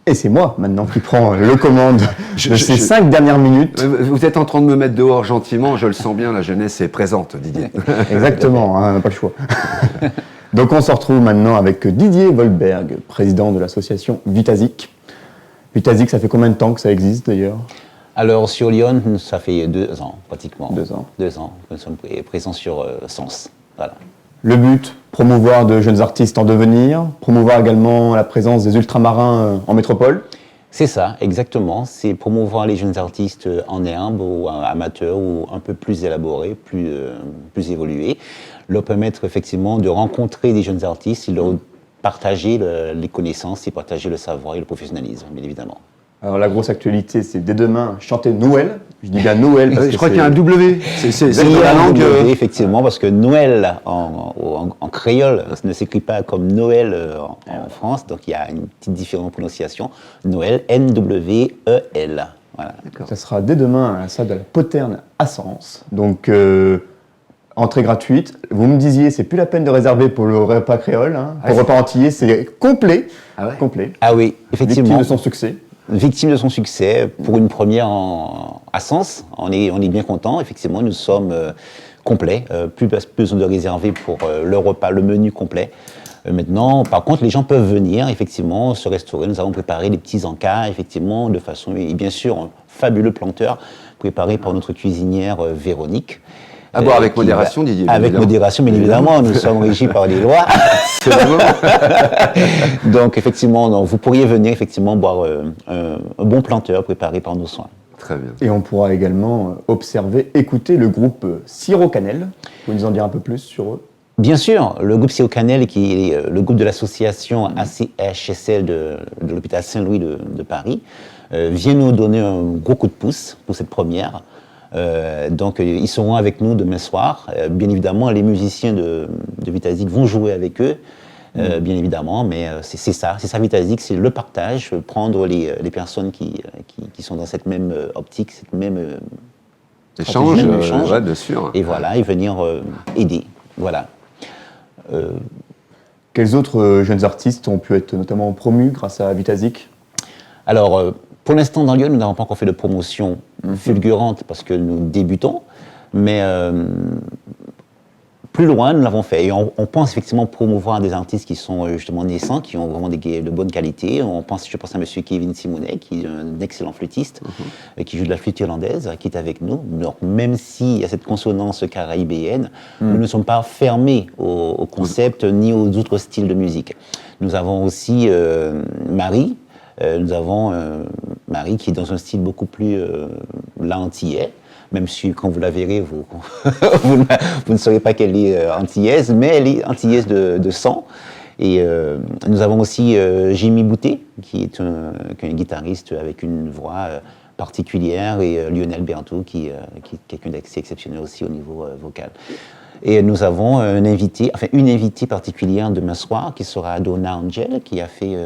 Et c'est moi maintenant qui prends le commande de ces 5 dernières minutes. Vous êtes en train de me mettre dehors gentiment, je le sens bien, la jeunesse est présente, Didier. Exactement, on n'a pas le choix. Donc on se retrouve maintenant avec Didier Wolberg, président de l'association Vitazik. Vitazik, ça fait combien de temps que ça existe d'ailleurs? Alors sur Lyon, ça fait 2 ans pratiquement. 2 ans. 2 ans. Nous sommes présents sur Sens. Voilà. Le but, promouvoir de jeunes artistes en devenir, promouvoir également la présence des ultramarins en métropole. C'est ça, exactement. C'est promouvoir les jeunes artistes en herbe ou amateurs ou un peu plus élaborés, plus évolués. Leur permettre effectivement de rencontrer des jeunes artistes et leur partager les connaissances et partager le savoir et le professionnalisme, bien évidemment. Alors la grosse actualité, c'est dès demain chanter Noël. Je dis bien Noël parce Je crois qu'il y a un W. C'est la la langue. Effectivement, parce que Noël en créole ne s'écrit pas comme Noël en France, donc il y a une petite différence de prononciation. Noël, N-W-E-L. Voilà. Ça sera dès demain à la salle de la Poterne à Sens. Donc entrée gratuite. Vous me disiez, c'est plus la peine de réserver pour le repas créole. Hein. Pour le repas antillais, c'est complet. Ah ouais. Complet. Ah oui, effectivement. Victime de son succès. Victime de son succès, pour une première à Sens, on est bien content. Effectivement, nous sommes complets, plus besoin de réserver pour le repas, le menu complet. Maintenant, par contre, les gens peuvent venir effectivement se restaurer. Nous avons préparé des petits encas, effectivement, de façon, et bien sûr, un fabuleux planteur préparé par notre cuisinière Véronique. À boire avec modération, Didier. Avec modération, bien évidemment, nous sommes régis par les lois. Donc, effectivement, vous pourriez venir effectivement boire un bon planteur préparé par nos soins. Très bien. Et on pourra également observer, écouter le groupe Sirop Cannelle. Vous pouvez nous en dire un peu plus sur eux? Bien sûr, le groupe Sirop Cannelle, qui est le groupe de l'association ACHSL de l'hôpital Saint-Louis de Paris, vient nous donner un gros coup de pouce pour cette première. Donc ils seront avec nous demain soir. Bien évidemment, les musiciens de Vitazik vont jouer avec eux, bien évidemment, mais c'est ça Vitazik, c'est le partage, prendre les personnes qui sont dans cette même optique, cette même échange, ouais, bien sûr. Et voilà, et venir aider. Voilà. Quels autres jeunes artistes ont pu être notamment promus grâce à Vitazik? Alors, pour l'instant, dans Lyon, nous n'avons pas encore fait de promotion fulgurante parce que nous débutons, mais plus loin, nous l'avons fait. Et on pense effectivement promouvoir des artistes qui sont justement naissants, qui ont vraiment de bonne qualité. Je pense à M. Kevin Simonet, qui est un excellent flûtiste, qui joue de la flûte irlandaise, qui est avec nous. Donc, même s'il y a cette consonance caribéenne, nous ne sommes pas fermés au concept ni aux autres styles de musique. Nous avons aussi Marie. Nous avons Marie qui est dans un style beaucoup plus antillais, même si quand vous la verrez, vous ne saurez pas qu'elle est antillaise, mais elle est antillaise de sang. Et nous avons aussi Jimmy Boutet, qui est un guitariste avec une voix particulière, et Lionel Berthaud, qui est quelqu'un d'assez exceptionnel aussi au niveau vocal. Et nous avons une invitée particulière demain soir qui sera Donna Angel, qui a fait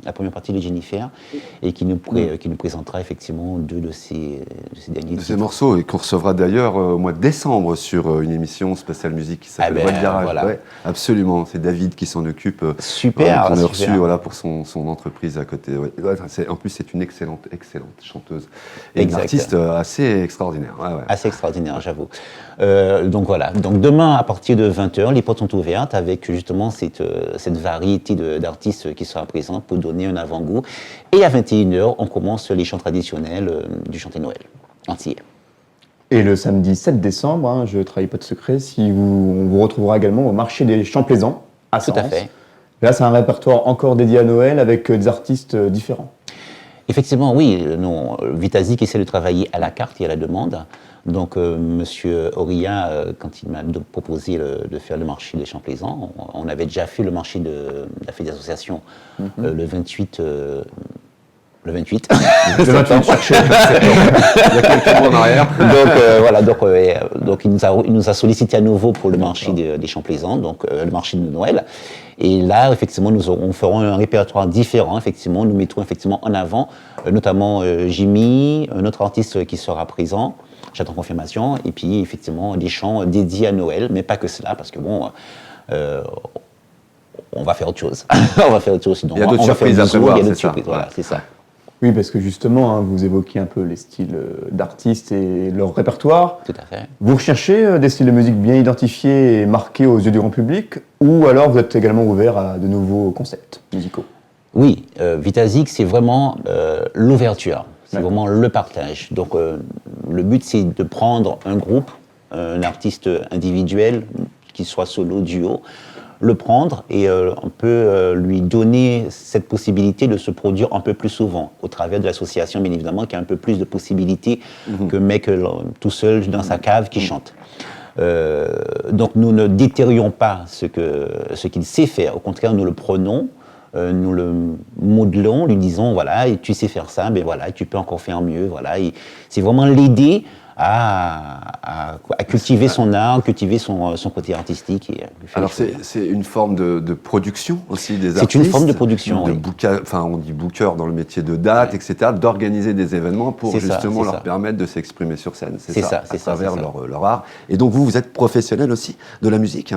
la première partie de Jennifer et qui nous présentera effectivement 2 de ces derniers ces morceaux, et qu'on recevra d'ailleurs au mois de décembre sur une émission spéciale musique qui s'appelle Voix de Garage. Voilà. Ouais, absolument, c'est David qui s'en occupe. Super. Qu'on a reçu pour son entreprise à côté. Ouais. En plus, c'est une excellente chanteuse. Et exact. Une artiste assez extraordinaire. Ouais. Assez extraordinaire, j'avoue. Donc voilà. Donc demain, à partir de 20h, les portes sont ouvertes avec justement cette variété d'artistes qui sera présents pour donner un avant-goût. Et à 21h, on commence les chants traditionnels du chanté Noël antillais. Et le samedi 7 décembre, je ne trahis pas de secret, on vous retrouvera également au marché des Champs Plaisants à Sens. Tout à fait. Là, c'est un répertoire encore dédié à Noël avec des artistes différents. Effectivement, oui. Vitazik essaie de travailler à la carte et à la demande. Donc, Monsieur Auria, quand il m'a proposé de faire le marché des Champs Plaisants, on avait déjà fait le marché de la fête d'association le 28. Le 28. Le 28, cherchez. Il y a quelques mois en arrière. Donc il nous a sollicité à nouveau pour le marché des Champs Plaisants, donc le marché de Noël. Et là, effectivement, on fera un répertoire différent. Effectivement, nous mettrons effectivement en avant, notamment Jimmy, un autre artiste qui sera présent. J'attends confirmation. Et puis, effectivement, des chants dédiés à Noël, mais pas que cela, parce que bon, on va faire autre chose. On va faire autre chose. Sinon, Il y a d'autres on va faire surprises du à zoo, prévoir, il y a d'autres c'est ça. surprises. Voilà, c'est ça. Oui, parce que justement, hein, vous évoquez un peu les styles d'artistes et leur répertoire. Tout à fait. Vous recherchez des styles de musique bien identifiés et marqués aux yeux du grand public, ou alors vous êtes également ouvert à de nouveaux concepts musicaux? Oui, Vitazik, c'est vraiment l'ouverture, c'est D'accord. vraiment le partage. Donc, le but, c'est de prendre un groupe, un artiste individuel, qu'il soit solo, duo, le prendre et on peut lui donner cette possibilité de se produire un peu plus souvent, au travers de l'association, bien évidemment, qui a un peu plus de possibilités que mec tout seul dans sa cave qui chante. Donc, nous ne détériorons pas ce qu'il sait faire, au contraire, nous le prenons. Nous le modelons, lui disons, voilà, et tu sais faire ça, ben voilà, tu peux encore faire mieux, voilà. C'est vraiment l'aider à cultiver son art, cultiver son côté artistique. Et Alors c'est une forme de production aussi des artistes. C'est une forme de production, oui. Enfin, on dit booker dans le métier de date, etc., d'organiser des événements pour justement leur permettre de s'exprimer sur scène. C'est ça, à travers leur art. Et donc vous êtes professionnel aussi de la musique?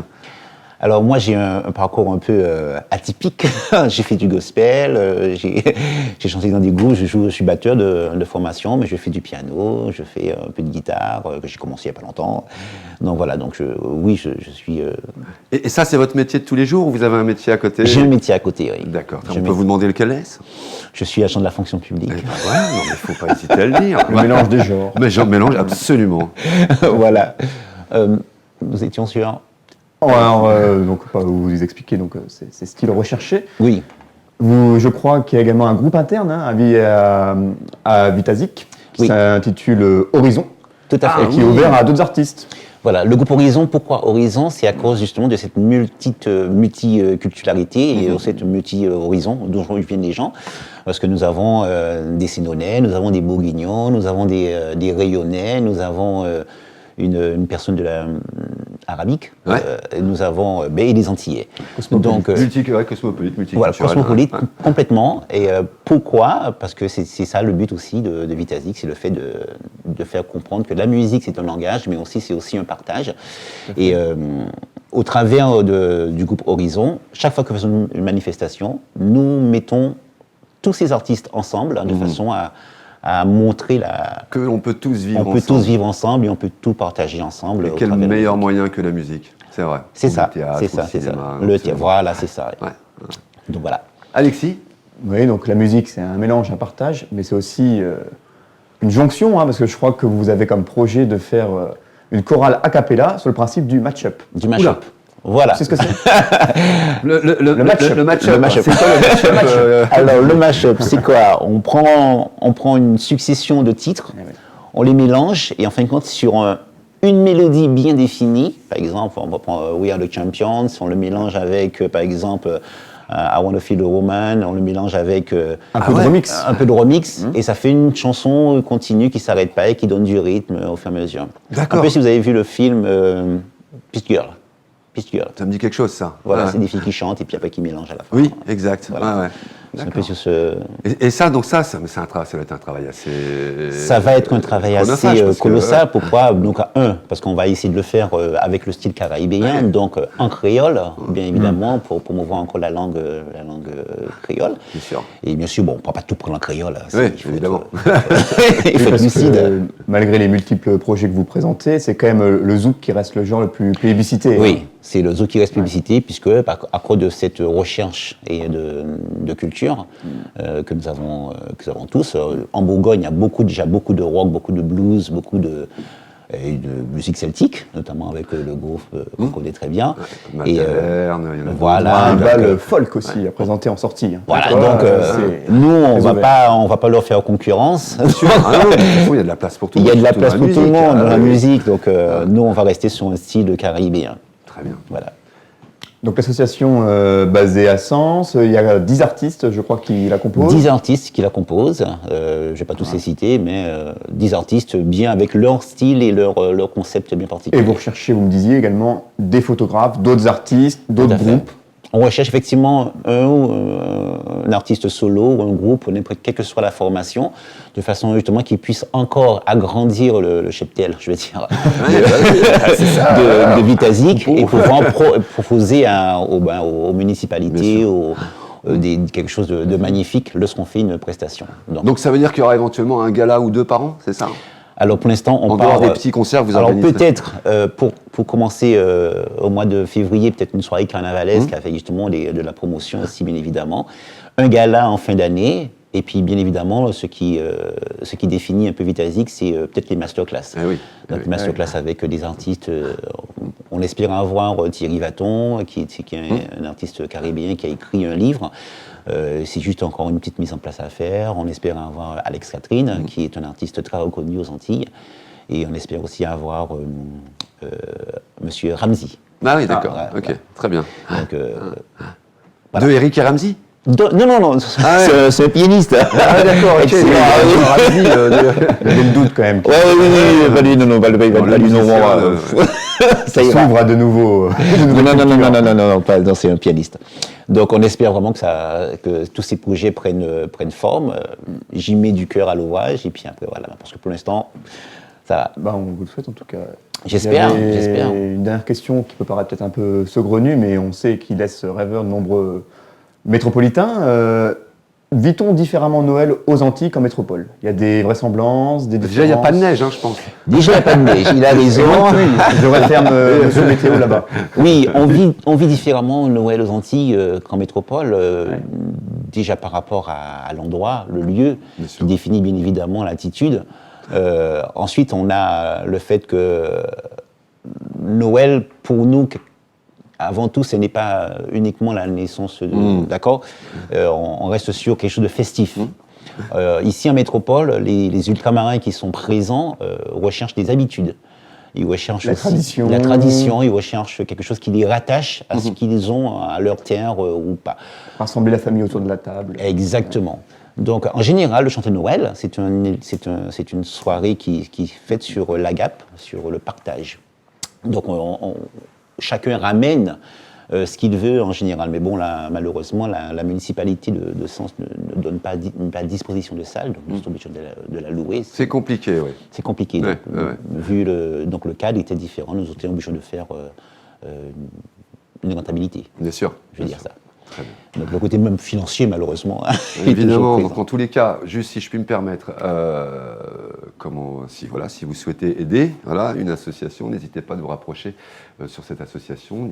Alors moi j'ai un parcours un peu atypique. J'ai fait du gospel, j'ai chanté dans des groupes, je suis batteur de formation, mais je fais du piano, je fais un peu de guitare, que j'ai commencé il n'y a pas longtemps. Donc voilà, donc je suis... Et ça c'est votre métier de tous les jours ou vous avez un métier à côté? J'ai un métier à côté, oui. D'accord. On peut vous demander lequel est-ce? Je suis agent de la fonction publique. Ouais, non mais il ne faut pas hésiter à le dire. Le mélange des genres. Mais je mélange absolument. Voilà. Nous étions sur... Alors, donc, vous expliquez donc, ces styles recherchés. Oui. Je crois qu'il y a également un groupe interne à Vitazik qui Oui. s'intitule Horizon Tout à fait. et qui est ouvert à d'autres artistes. Voilà, le groupe Horizon, pourquoi Horizon? C'est à cause justement de cette multiculturalité et cette multi-horizon d'où viennent les gens. Parce que nous avons des Sénonais, nous avons des Bourguignons, nous avons des Rayonnais, nous avons une personne de la arabique, Ouais. nous avons et des Antillais. Donc, Cosmopolite, multiculturel. voilà, cosmopolite Ouais. complètement. Et pourquoi? Parce que c'est ça le but aussi de Vitazik, c'est le fait de faire comprendre que la musique c'est un langage, mais aussi c'est aussi un partage. Et au travers du groupe Horizon, chaque fois que nous faisons une manifestation, nous mettons tous ces artistes ensemble de façon à montrer Que l'on peut tous vivre on ensemble. peut tous vivre ensemble et on peut tout partager ensemble. Et au quel travers de la meilleur musique. moyen que la musique, c'est vrai. C'est Ou ça, le théâtre, c'est ou ça, le c'est ça. cinéma, Le absolument. théâtre, voilà, c'est ça. Ouais. Donc voilà. Alexis? Oui, donc la musique, c'est un mélange, un partage, mais c'est aussi une jonction, hein, parce que je crois que vous avez comme projet de faire une chorale a cappella sur le principe du match-up. Du mashup. Voilà. Tu sais ce que c'est? Le match-up. match-up. Le match-up. C'est quoi le match-up? Alors, le mashup, c'est quoi? On prend une succession de titres, Eh oui. on les mélange, et en fin de compte, sur une mélodie bien définie, par exemple, on va prendre We Are the Champions, on le mélange avec, par exemple, I Wanna Feel the Woman, on le mélange avec Un peu de remix. un peu de remix, et ça fait une chanson continue qui ne s'arrête pas et qui donne du rythme au fur et à mesure. D'accord. Un peu si vous avez vu le film Peace Girl. Peace Girl. Ça me dit quelque chose, ça. Voilà, Ouais. c'est des filles qui chantent et puis après qui mélangent à la fin. Oui, exact. Voilà. Ouais, ouais. C'est un peu D'accord. sur ce... Et ça, donc ça va être un travail assez... Ça va être un travail chronophage, assez parce que, colossal. Pourquoi? Donc, parce qu'on va essayer de le faire avec le style caraïbéen, donc en créole, bien évidemment, pour promouvoir encore la langue créole. Bien sûr. Et bien sûr, bon, on ne peut pas tout prendre en créole. Oui, il faut évidemment. il faut être Parce que, lucide. malgré les multiples projets que vous présentez, c'est quand même le zouk qui reste le genre le plus plébiscité. Oui, c'est le zoo qui reste publicité, puisque à cause de cette recherche et de culture que nous avons tous, en Bourgogne, il y a déjà beaucoup de rock, beaucoup de blues, beaucoup de musique celtique, notamment avec le groupe qu'on connaît très bien. Matt Et, Taverne, il y en a voilà. Un d'autres. bal folk aussi à présenter en sortie. hein. Voilà, Voilà, donc c'est- nous, on les va pas leur faire concurrence. Ah non, de toute façon, il y a de la place pour tout le Il y monde. a de la surtout place dans pour tout le musique. monde dans Ah la oui. musique, donc nous, on va rester sur un style caribéen. Très bien. Voilà. Donc l'association basée à Sens, il y a 10 artistes, je crois, qui la composent. 10 artistes qui la composent, je ne vais pas tous les citer, mais 10 artistes bien avec leur style et leur concept bien Et particulier. vous recherchez, vous me disiez également, des photographes, d'autres artistes, d'autres à fait. groupes On recherche effectivement un artiste solo ou un groupe, quelle que soit la formation, de façon justement qu'il puisse encore agrandir le cheptel, je veux dire, de Vitazik et pouvoir proposer aux municipalités, quelque chose de magnifique lorsqu'on fait une prestation. Donc ça veut dire qu'il y aura éventuellement un gala ou 2 par an, c'est ça? Alors pour l'instant, on en part... dehors des petits concerts que vous alors organisez. peut-être, pour commencer au mois de février, peut-être une soirée carnavalesque avec justement de la promotion aussi, bien évidemment. Un gala en fin d'année, et puis bien évidemment, ce qui définit un peu Vitazik, c'est peut-être les masterclass. Donc les masterclass avec des artistes, on espère avoir Thierry Vaton, qui est un artiste caribéen qui a écrit un livre. C'est juste encore une petite mise en place à faire. On espère avoir Alex Catherine, qui est un artiste très reconnu aux Antilles. Et on espère aussi avoir Monsieur Ramzi. Ah oui, d'accord. Ok, très bien. Donc, De Eric et Ramzi? Non, c'est un pianiste. Ah d'accord, ok. Il y avait le doute quand même. Oui, pas lui, non, pas lui, non. Ça s'ouvre à de nouveau. Non, c'est un pianiste. Donc on espère vraiment que tous ces projets prennent forme. J'y mets du cœur à l'ouvrage et puis après voilà, parce que pour l'instant, ça va. On vous le souhaite en tout cas. J'espère. Une dernière question qui peut paraître peut-être un peu saugrenue, mais on sait qu'il laisse rêveur de nombreux métropolitains. Vit-on différemment Noël aux Antilles qu'en métropole? Il y a des vraisemblances, des différences. Déjà, il n'y a pas de neige, je pense. Déjà, il n'y a pas de neige, il a raison. Je referme Monsieur Météo là-bas. Oui, on vit différemment Noël aux Antilles qu'en métropole. Déjà par rapport à l'endroit, le lieu, qui définit bien évidemment l'altitude. Ensuite, on a le fait que Noël, pour nous, avant tout, ce n'est pas uniquement la naissance, d'accord. On reste sur quelque chose de festif. Ici en métropole, les ultramarins qui sont présents recherchent des habitudes. Ils recherchent la tradition, ils recherchent quelque chose qui les rattache à ce qu'ils ont à leur terre ou pas. Rassembler la famille autour de la table. Exactement. Donc, en général, le chanter Noël, c'est une soirée qui est faite sur l'agape, sur le partage. Donc, chacun ramène ce qu'il veut en général. Mais bon, là, malheureusement, la municipalité de Sens ne donne pas à disposition de salle, donc nous sommes obligés de la louer. C'est compliqué, oui. C'est compliqué. Ouais, Vu le cadre était différent, nous étions obligés de faire une rentabilité. Bien sûr. Je veux dire ça. Donc le côté même financier, malheureusement. Évidemment, donc en tous les cas, juste si je puis me permettre, si vous souhaitez aider une association, n'hésitez pas à vous rapprocher sur cette association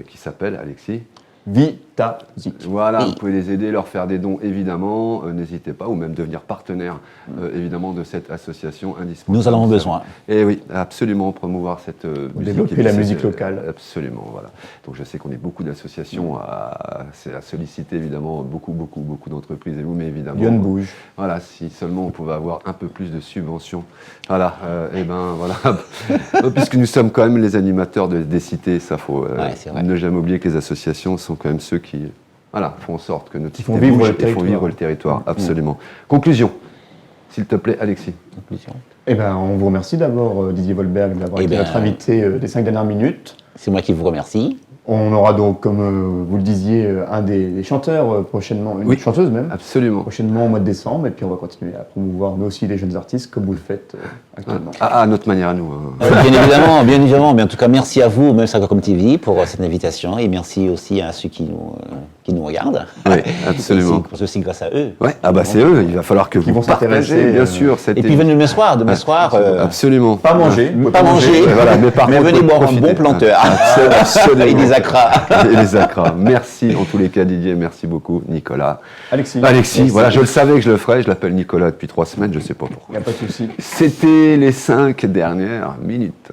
qui s'appelle, Alexis, Vitazik. Voilà, vous pouvez les aider, leur faire des dons, évidemment, n'hésitez pas, ou même devenir partenaire, évidemment, de cette association indispensable. Nous en avons besoin. Et oui, absolument, promouvoir cette musique. Développer la musique locale. Absolument, voilà. Donc je sais qu'on est beaucoup d'associations à solliciter, évidemment, beaucoup d'entreprises et vous, mais évidemment... Lyon bouge. Voilà, si seulement on pouvait avoir un peu plus de subventions. Voilà, puisque nous sommes quand même les animateurs des cités, ça faut ne jamais oublier que les associations sont quand même ceux qui font en sorte que notre cité bouge et font vivre le territoire. Absolument. Conclusion, s'il te plaît, Alexis. Conclusion. On vous remercie d'abord, Didier Volberg, d'avoir été notre invité des 5 dernières minutes. C'est moi qui vous remercie. On aura donc, comme vous le disiez, un des chanteurs prochainement, une chanteuse même. Absolument. Prochainement au mois de décembre, et puis on va continuer à promouvoir, nous aussi, les jeunes artistes, comme vous le faites actuellement. À notre manière à nous. Bien évidemment. Mais en tout cas, merci à vous, même Sacracom TV, pour cette invitation, et merci aussi à ceux qui nous regardent. Oui, absolument. Parce que c'est grâce à eux. Ouais. C'est eux. Il va falloir que vous partagez, bien sûr. Et puis venez demain soir. Absolument. Pas manger. Mais venez boire un bon planteur. Absolument. Et des acras. Et les acras. Merci en tous les cas, Didier. Merci beaucoup, Nicolas. Alexis. Merci. Voilà, je le savais que je le ferais. Je l'appelle Nicolas depuis 3 semaines. Je ne sais pas pourquoi. Il n'y a pas de souci. C'était les 5 dernières minutes.